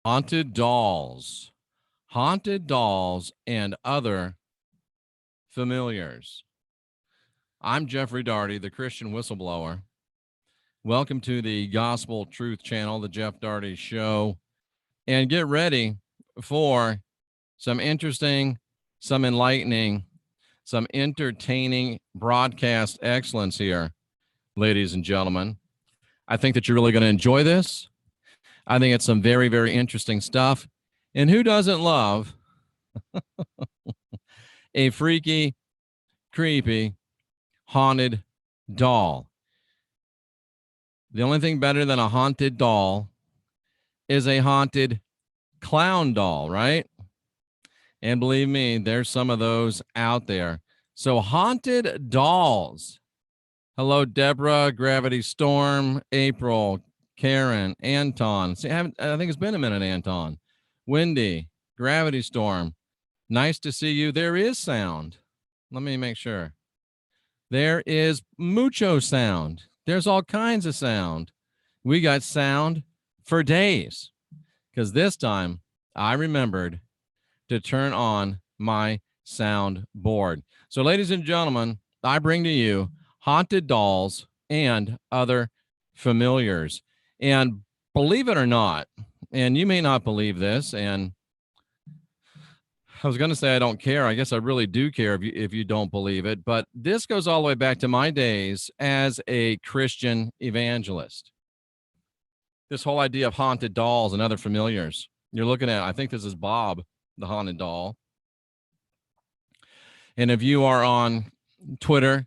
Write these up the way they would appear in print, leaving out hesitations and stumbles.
Haunted dolls, and other familiars. I'm Jeffrey Daugherty, the Christian Whistleblower. Welcome to the Gospel Truth Channel, the Jeff Daugherty Show. And get ready for some interesting, some enlightening, some entertaining broadcast excellence here, ladies and gentlemen. I think that you're really going to enjoy this. I think it's some very, very interesting stuff. And who doesn't love a freaky, creepy, haunted doll? The only thing better than a haunted doll is a haunted clown doll, right? And believe me, there's some of those out there. So haunted dolls. Hello, Deborah, Gravity Storm, April, Karen, Anton. See, I think it's been a minute, Anton. Wendy, Gravity Storm. Nice to see you. There is sound. Let me make sure. There is mucho sound. There's all kinds of sound. We got sound for days because this time I remembered to turn on my sound board. So, ladies and gentlemen, I bring to you haunted dolls and other familiars. And believe it or not, and you may not believe this, and I was going to say I don't care. I guess I really do care if you don't believe it. But this goes all the way back to my days as a Christian evangelist. This whole idea of haunted dolls and other familiars. You're looking at, I think this is Bob, the haunted doll. And if you are on Twitter,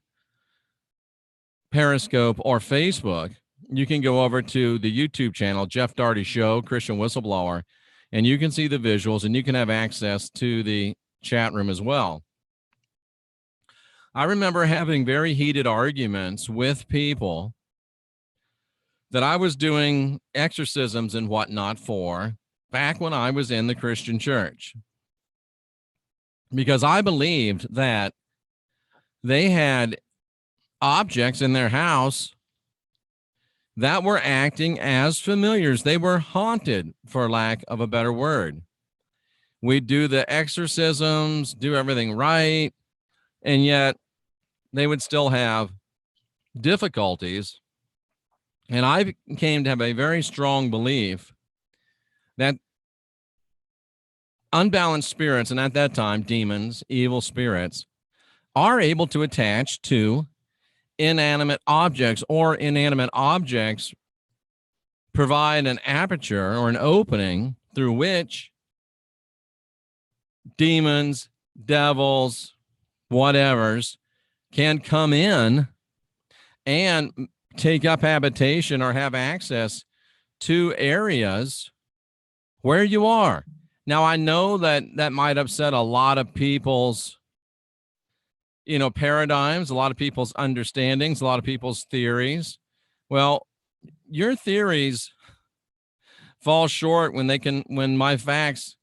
Periscope, or Facebook, you can go over to the YouTube channel, Jeff Daugherty Show, Christian Whistleblower, and you can see the visuals and you can have access to the chat room as well. I remember having very heated arguments with people that I was doing exorcisms and whatnot for back when I was in the Christian church, because I believed that they had objects in their house that were acting as familiars. They were haunted, for lack of a better word. We do the exorcisms, do everything right, and yet they would still have difficulties. And I came to have a very strong belief that unbalanced spirits, and at that time, demons, evil spirits, are able to attach to inanimate objects, or inanimate objects provide an aperture or an opening through which demons, devils, whatevers can come in and take up habitation or have access to areas where you are. Now, I know that that might upset a lot of people's paradigms, a lot of people's understandings, a lot of people's theories. Well, your theories fall short when my facts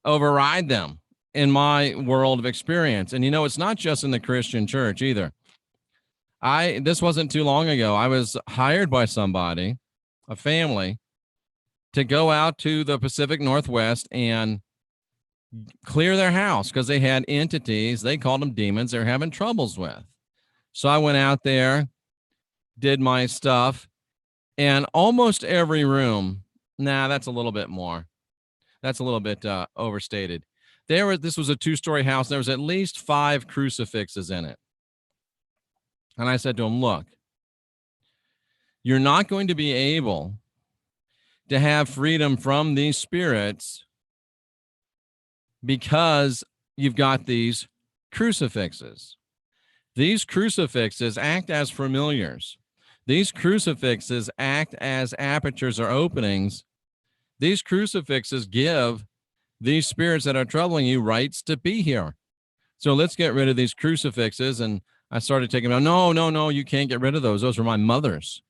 override them in my world of experience. And it's not just in the Christian church either. This wasn't too long ago. I was hired by somebody, a family, to go out to the Pacific Northwest and clear their house because they had entities, they called them demons, they're having troubles with. So I went out there, did my stuff, and almost every room, that's a little bit more. That's a little bit overstated. This was a 2-story house. There was at least 5 crucifixes in it. And I said to him, look, you're not going to be able to have freedom from these spirits because you've got these crucifixes. These crucifixes act as familiars. These crucifixes act as apertures or openings. These crucifixes give these spirits that are troubling you rights to be here. So let's get rid of these crucifixes. And I started taking them out. No, you can't get rid of those. Those were my mother's.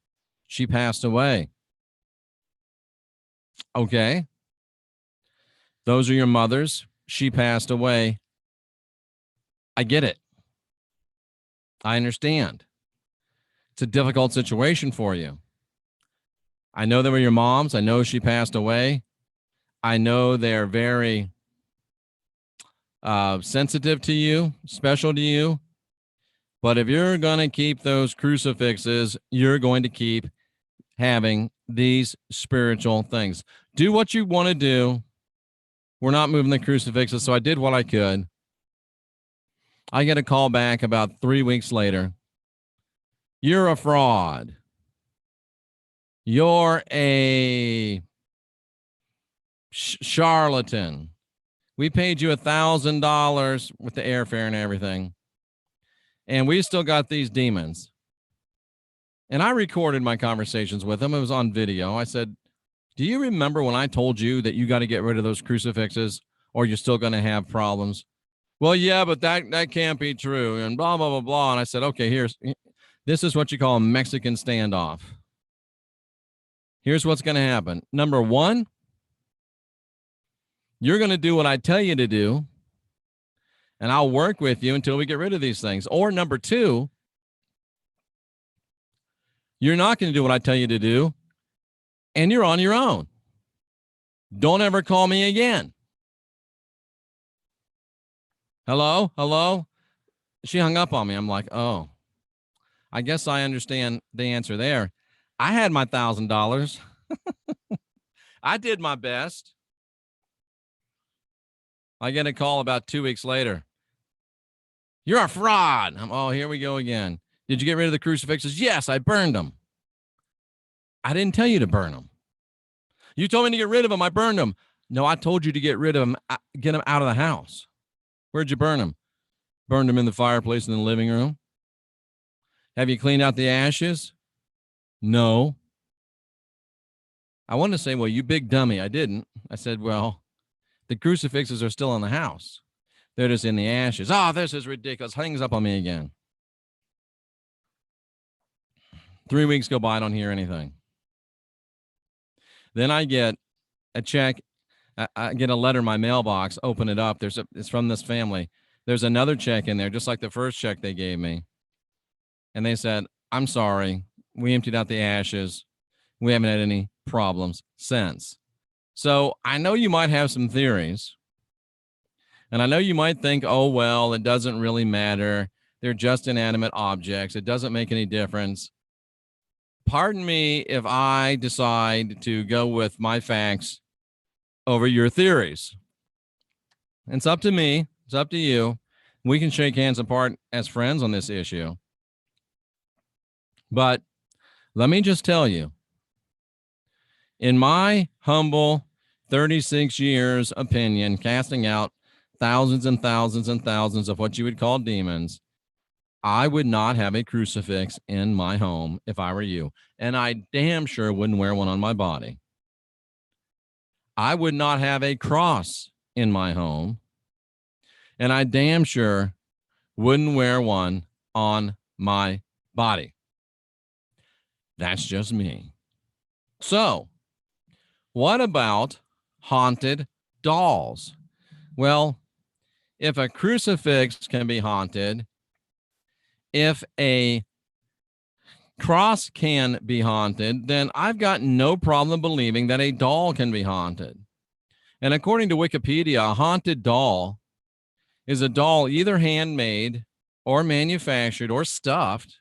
She passed away. Okay. Those are your mother's. She passed away. I get it. I understand. It's a difficult situation for you. I know they were your mom's. I know she passed away. I know they're very sensitive to you, special to you. But if you're going to keep those crucifixes, you're going to keep having these spiritual things. Do what you want to do. We're not moving the crucifixes, so I did what I could. I get a call back about 3 weeks later. You're a fraud. You're a charlatan. We paid you $1,000 with the airfare and everything, and we still got these demons. And I recorded my conversations with them. It was on video. I said, do you remember when I told you that you got to get rid of those crucifixes or you're still going to have problems? Well, yeah, but that can't be true, and blah, blah, blah, blah. And I said, okay, this is what you call a Mexican standoff. Here's what's going to happen. Number one, you're going to do what I tell you to do, and I'll work with you until we get rid of these things. Or number two, you're not going to do what I tell you to do, and you're on your own. Don't ever call me again. Hello? Hello? She hung up on me. I'm like, oh, I guess I understand the answer there. I had my $1,000. I did my best. I get a call about 2 weeks later. You're a fraud. Oh, here we go again. Did you get rid of the crucifixes? Yes, I burned them. I didn't tell you to burn them. You told me to get rid of them. I burned them. No, I told you to get rid of them. Get them out of the house. Where'd you burn them? Burned them in the fireplace in the living room. Have you cleaned out the ashes? No. I wanted to say, well, you big dummy. I didn't. I said, well, the crucifixes are still in the house. They're just in the ashes. Oh, this is ridiculous. Hangs up on me again. 3 weeks go by. I don't hear anything. Then I get a check. I get a letter in my mailbox. Open it up. It's from this family. There's another check in there, just like the first check they gave me. And they said, I'm sorry. We emptied out the ashes. We haven't had any problems since. So I know you might have some theories. And I know you might think, oh, well, it doesn't really matter. They're just inanimate objects. It doesn't make any difference. Pardon me if I decide to go with my facts over your theories. It's up to me. It's up to you. We can shake hands apart as friends on this issue. But let me just tell you, in my humble 36 years opinion, casting out thousands and thousands and thousands of what you would call demons, I would not have a crucifix in my home if I were you. And I damn sure wouldn't wear one on my body. I would not have a cross in my home. And I damn sure wouldn't wear one on my body. That's just me. So, what about haunted dolls? Well, if a crucifix can be haunted, if a cross can be haunted, then I've got no problem believing that a doll can be haunted. And according to Wikipedia, a haunted doll is a doll either handmade or manufactured or stuffed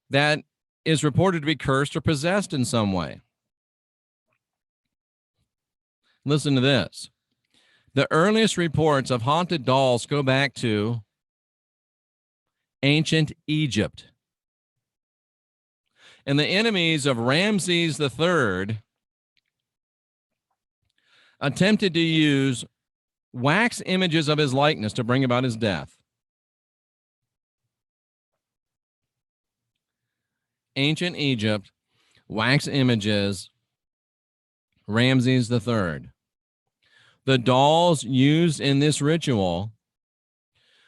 that is reported to be cursed or possessed in some way. Listen to this. The earliest reports of haunted dolls go back to ancient Egypt. And the enemies of Ramses III attempted to use wax images of his likeness to bring about his death. Ancient Egypt, wax images, Ramses III. The dolls used in this ritual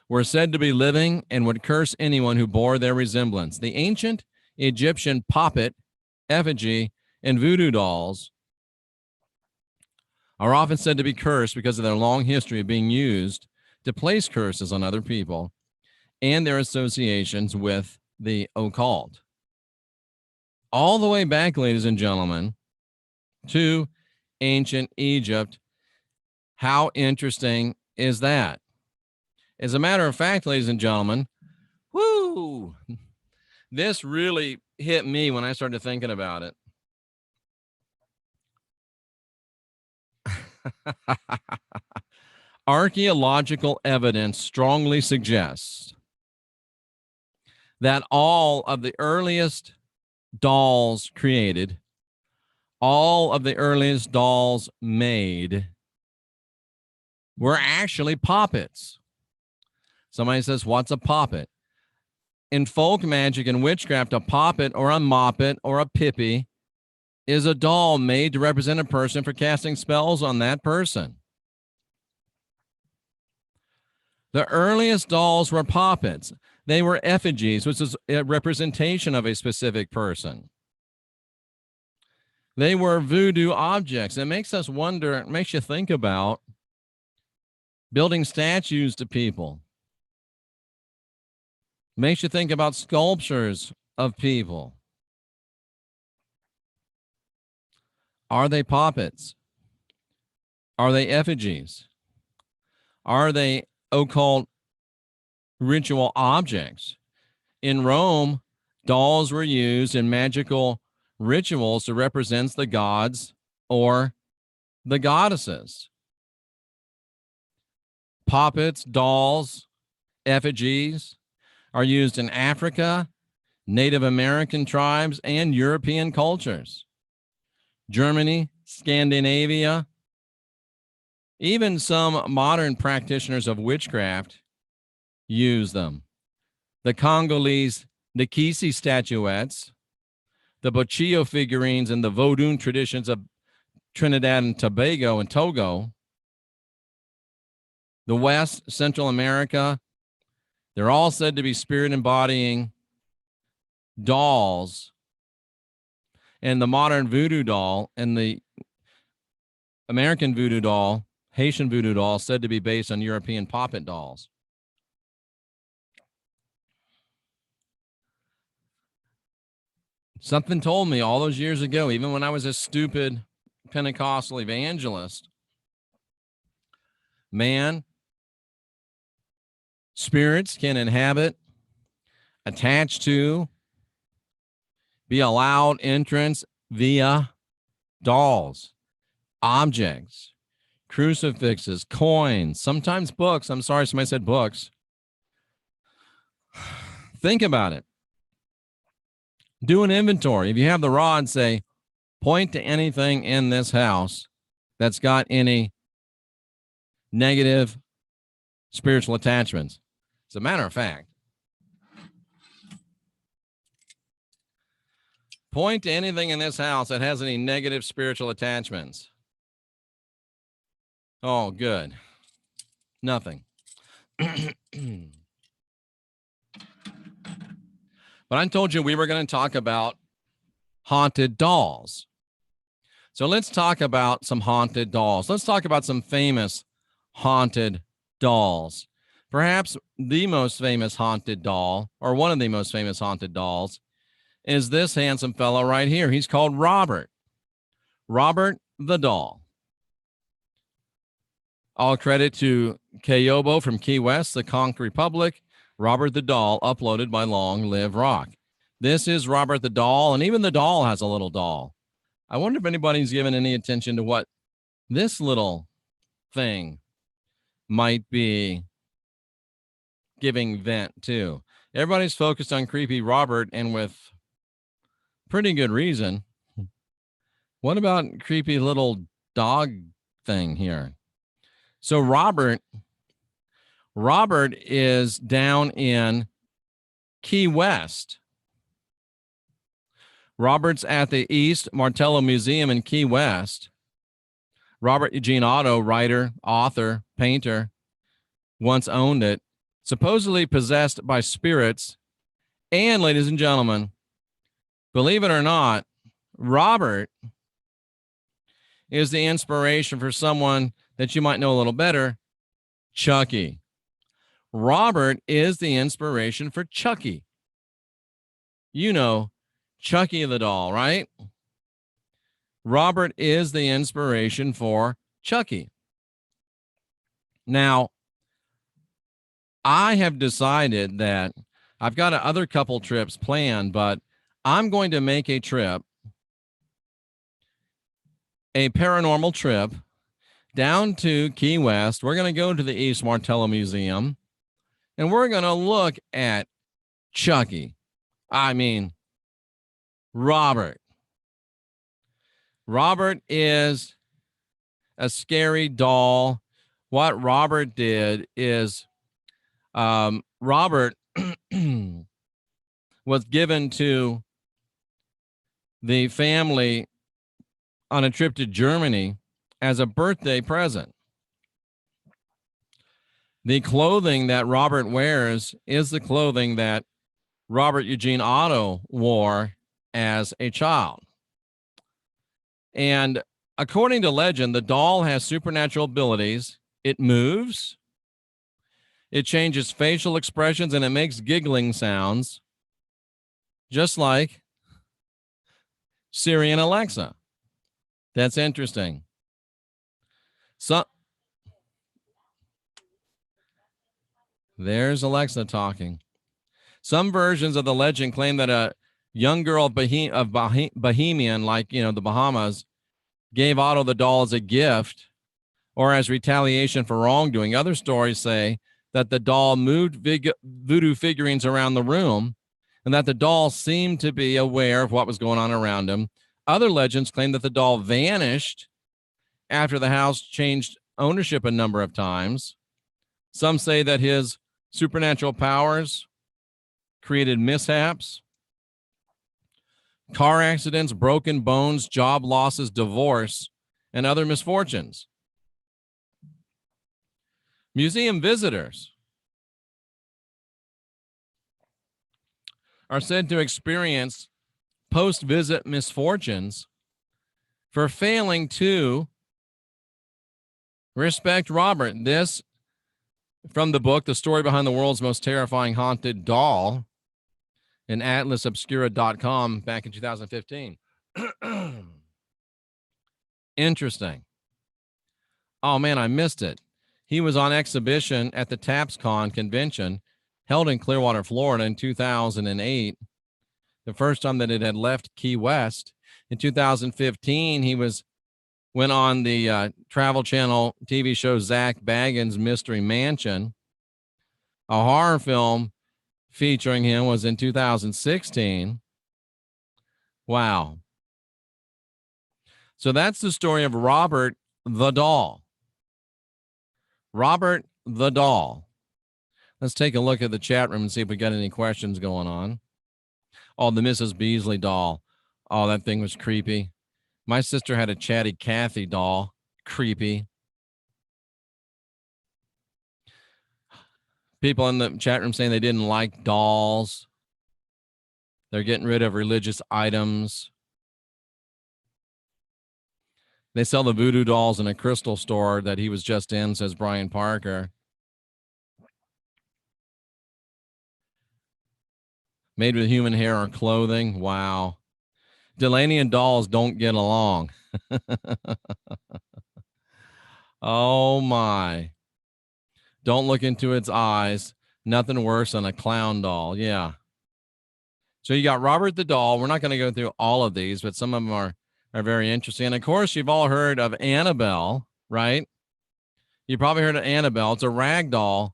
were said to be living and would curse anyone who bore their resemblance. The ancient Egyptian poppet, effigy, and voodoo dolls are often said to be cursed because of their long history of being used to place curses on other people and their associations with the occult. all the way back, ladies and gentlemen, to ancient Egypt. How interesting is that? As a matter of fact, ladies and gentlemen, whoo, this really hit me when I started thinking about it. Archaeological evidence strongly suggests that all of the earliest dolls created, all of the earliest dolls made, were actually poppets. Somebody says, what's a poppet? In folk magic and witchcraft, a poppet or a moppet or a pippy is a doll made to represent a person for casting spells on that person. The earliest dolls were poppets. They were effigies, which is a representation of a specific person. They were voodoo objects. It makes us wonder, it makes you think about building statues to people. Makes you think about sculptures of people. Are they poppets? Are they effigies? Are they occult ritual objects? In Rome, dolls were used in magical rituals to represent the gods or the goddesses. Poppets, dolls, effigies are used in Africa, Native American tribes, and European cultures. Germany, Scandinavia, even some modern practitioners of witchcraft use them. The Congolese Nikisi statuettes, the Bochillo figurines, and the Vodun traditions of Trinidad and Tobago and Togo, the West, Central America, they're all said to be spirit embodying dolls. And the modern voodoo doll and the American voodoo doll, Haitian voodoo doll, said to be based on European poppet dolls. Something told me all those years ago, even when I was a stupid Pentecostal evangelist, man, spirits can inhabit, attach to, be allowed entrance via dolls, objects, crucifixes, coins, sometimes books. I'm sorry, somebody said books. Think about it. Do an inventory. If you have the rod, say, point to anything in this house that's got any negative spiritual attachments. As a matter of fact, point to anything in this house that has any negative spiritual attachments. Oh, good. Nothing. But I told you we were going to talk about haunted dolls. So let's talk about some haunted dolls. Let's talk about some famous haunted dolls. Perhaps the most famous haunted doll, or one of the most famous haunted dolls, is this handsome fellow right here. He's called Robert. Robert the Doll. All credit to Kayobo from Key West, the Conch Republic. Robert the Doll, uploaded by Long Live Rock. This is Robert the Doll, and even the doll has a little doll. I wonder if anybody's given any attention to what this little thing might be giving vent to. Everybody's focused on creepy Robert, and with pretty good reason. What about creepy little dog thing here? So Robert is down in Key West. Robert's at the East Martello Museum in Key West. Robert Eugene Otto, writer, author, painter, once owned it, supposedly possessed by spirits. And, ladies and gentlemen, believe it or not, Robert is the inspiration for someone that you might know a little better, Chucky. Robert is the inspiration for Chucky. You know, Chucky the doll, right? Robert is the inspiration for Chucky. Now, I have decided that I've got other couple trips planned, but I'm going to make a trip, a paranormal trip, down to Key West. We're going to go to the East Martello Museum, and we're going to look at Chucky. I mean, Robert. Robert is a scary doll. What Robert did is Robert was given to the family on a trip to Germany as a birthday present. The clothing that Robert wears is the clothing that Robert Eugene Otto wore as a child. And according to legend, the doll has supernatural abilities. It moves, it changes facial expressions, and it makes giggling sounds, just like Siri and Alexa. That's interesting. So there's Alexa talking. Some versions of the legend claim that a young girl of Bohemian, like, the Bahamas, gave Otto the doll as a gift or as retaliation for wrongdoing. Other stories say that the doll moved voodoo figurines around the room and that the doll seemed to be aware of what was going on around him. Other legends claim that the doll vanished after the house changed ownership a number of times. Some say that his supernatural powers created mishaps, car accidents, broken bones, job losses, divorce, and other misfortunes. Museum visitors are said to experience post-visit misfortunes for failing to respect Robert. This from the book, The Story Behind the World's Most Terrifying Haunted Doll, in atlasobscura.com back in 2015. Interesting. Oh, man, I missed it. He was on exhibition at the TAPSCon convention held in Clearwater, Florida in 2008, the first time that it had left Key West. In 2015, he went on the Travel Channel TV show Zach Bagans' Mystery Mansion. A horror film featuring him was in 2016. Wow. So that's the story of Robert the Doll. Robert the Doll. Let's take a look at the chat room and see if we got any questions going on. Oh, the Mrs. Beasley doll. Oh, that thing was creepy. My sister had a Chatty Cathy doll. Creepy. People in the chat room saying they didn't like dolls. They're getting rid of religious items. They sell the voodoo dolls in a crystal store that he was just in, says Brian Parker. Made with human hair or clothing. Wow. Delaney and dolls don't get along. Oh, my. Don't look into its eyes. Nothing worse than a clown doll. Yeah. So you got Robert the Doll. We're not going to go through all of these, but some of them are very interesting. And, of course, you've all heard of Annabelle, right? You probably heard of Annabelle. It's a rag doll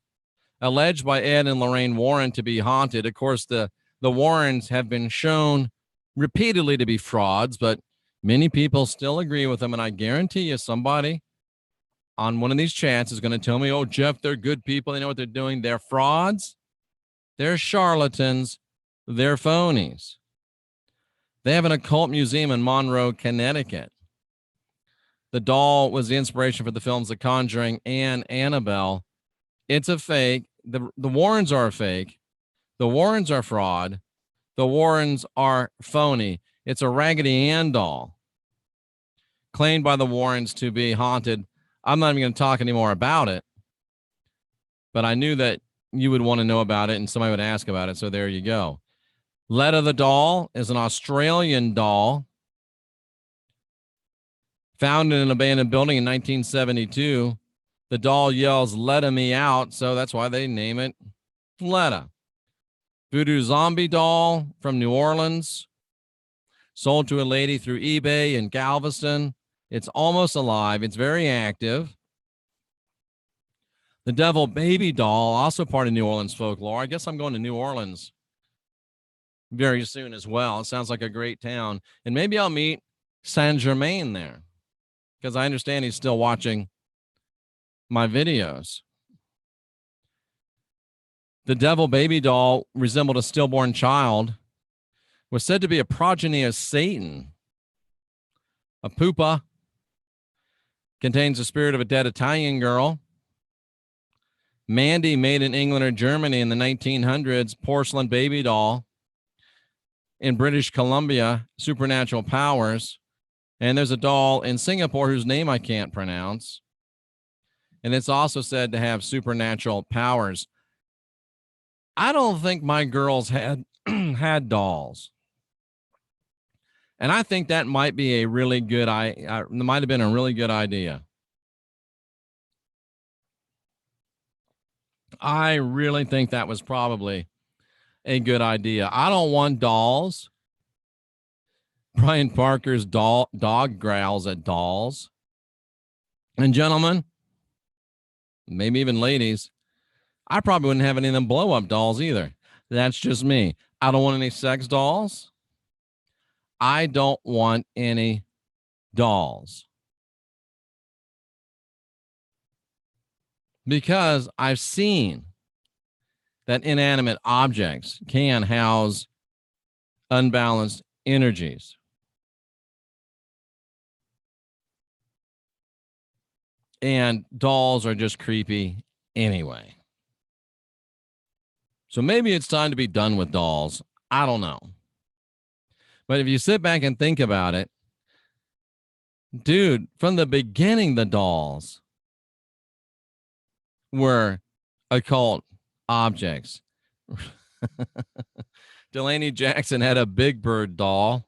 alleged by Ed and Lorraine Warren to be haunted. Of course, the Warrens have been shown repeatedly to be frauds, but many people still agree with them. And I guarantee you somebody on one of these chats is going to tell me, oh, Jeff, they're good people. They know what they're doing. They're frauds. They're charlatans. They're phonies. They have an occult museum in Monroe, Connecticut. The doll was the inspiration for the films The Conjuring and Annabelle. It's a fake. The Warrens are a fake. The Warrens are fraud. The Warrens are phony. It's a Raggedy Ann doll claimed by the Warrens to be haunted. I'm not even going to talk anymore about it, but I knew that you would want to know about it and somebody would ask about it. So there you go. Letta the doll is an Australian doll found in an abandoned building in 1972. The doll yells, "Letta me out," so that's why they name it Letta. Voodoo zombie doll from New Orleans, sold to a lady through eBay in Galveston. It's almost alive. It's very active. The devil baby doll, also part of New Orleans folklore. I guess I'm going to New Orleans very soon as well. It sounds like a great town. And maybe I'll meet Saint Germain there, because I understand he's still watching my videos. The devil baby doll resembled a stillborn child, was said to be a progeny of Satan. A pupa contains the spirit of a dead Italian girl. Mandy, made in England or Germany in the 1900s, porcelain baby doll. In British Columbia, supernatural powers. And there's a doll in Singapore whose name I can't pronounce. And it's also said to have supernatural powers. I don't think my girls had had dolls. And I think that might be a really good might have been a really good idea. I really think that was probably a good idea. I don't want dolls. Brian Parker's dog growls at dolls. And gentlemen, maybe even ladies, I probably wouldn't have any of them blow-up dolls either. That's just me. I don't want any sex dolls. I don't want any dolls. Because I've seen that inanimate objects can house unbalanced energies. And dolls are just creepy anyway. So maybe it's time to be done with dolls. I don't know. But if you sit back and think about it, dude, from the beginning, the dolls were occult objects. Delaney Jackson had a Big Bird doll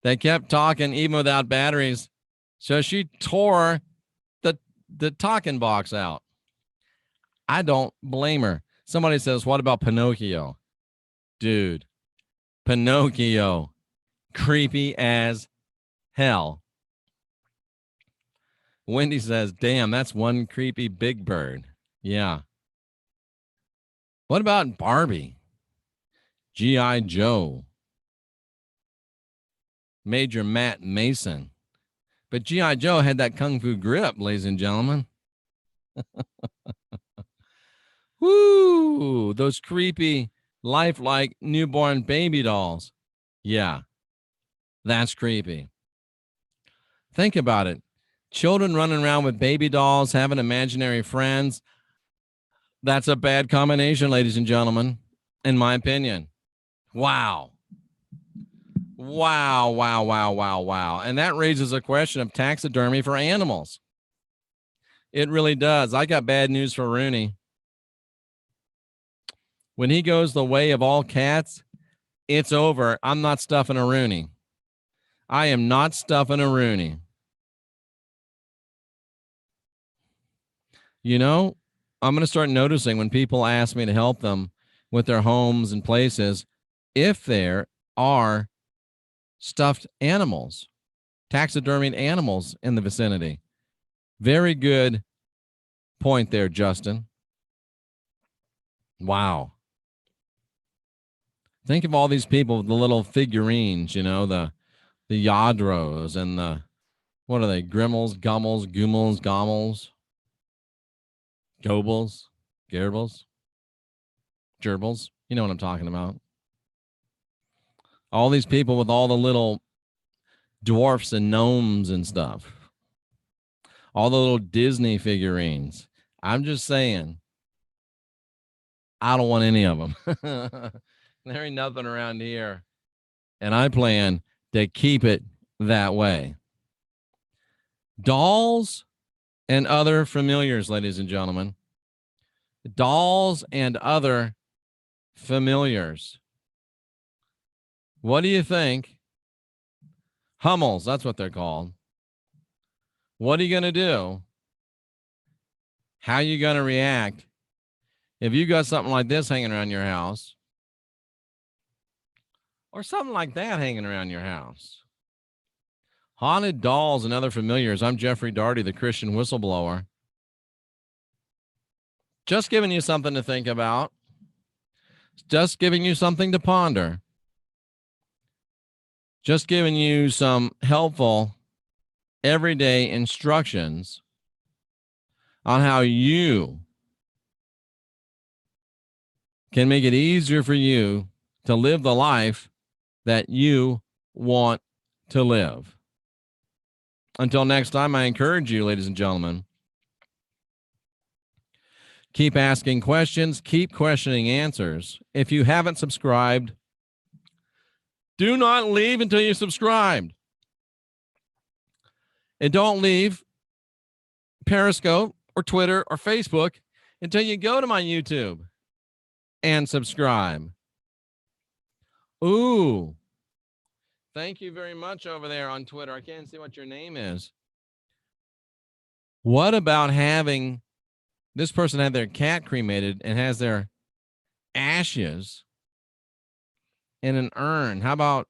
that kept talking even without batteries. So she tore the talking box out. I don't blame her. Somebody says, what about Pinocchio? Dude, Pinocchio, creepy as hell. Wendy says, damn, that's one creepy Big Bird. Yeah. What about Barbie? G.I. Joe. Major Matt Mason. But G.I. Joe had that kung fu grip, ladies and gentlemen. Woo! Those creepy, lifelike newborn baby dolls. Yeah, that's creepy. Think about it. Children running around with baby dolls, having imaginary friends. That's a bad combination, ladies and gentlemen, in my opinion. Wow. Wow, wow, wow, wow, wow. And that raises a question of taxidermy for animals. It really does. I got bad news for Rooney. When he goes the way of all cats, it's over. I'm not stuffing a Rooney. I am not stuffing a Rooney. You know, I'm going to start noticing when people ask me to help them with their homes and places, if there are stuffed animals, taxidermied animals in the vicinity. Very good point there, Justin. Wow. Think of all these people with the little figurines, you know, the Yadros and the, what are they, Grimmels, Gummels, Goomels, Gommels, Goebbels, Gerbils, Gerbils. You know what I'm talking about. All these people with all the little dwarfs and gnomes and stuff. All the little Disney figurines. I'm just saying, I don't want any of them. There ain't nothing around here. And I plan to keep it that way. Dolls and other familiars, ladies and gentlemen. Dolls and other familiars. What do you think? Hummels, that's what they're called. What are you going to do? How are you going to react if you got something like this hanging around your house or something like that hanging around your house? Haunted dolls and other familiars. I'm Jeffrey Daugherty, the Christian whistleblower. Just giving you something to think about. Just giving you something to ponder. Just giving you some helpful everyday instructions on how you can make it easier for you to live the life that you want to live. Until next time, I encourage you, ladies and gentlemen, keep asking questions, keep questioning answers. If you haven't subscribed, do not leave until you're subscribed. And don't leave Periscope or Twitter or Facebook until you go to my YouTube and subscribe. Ooh. Thank you very much over there on Twitter. I can't see what your name is. What about having this person had their cat cremated and has their ashes in an urn? How about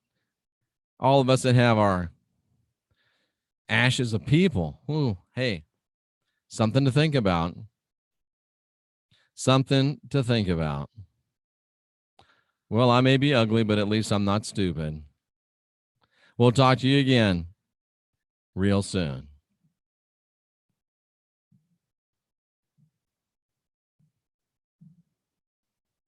all of us that have our ashes of people? Ooh, hey, something to think about. Something to think about. Well, I may be ugly, but at least I'm not stupid. We'll talk to you again real soon.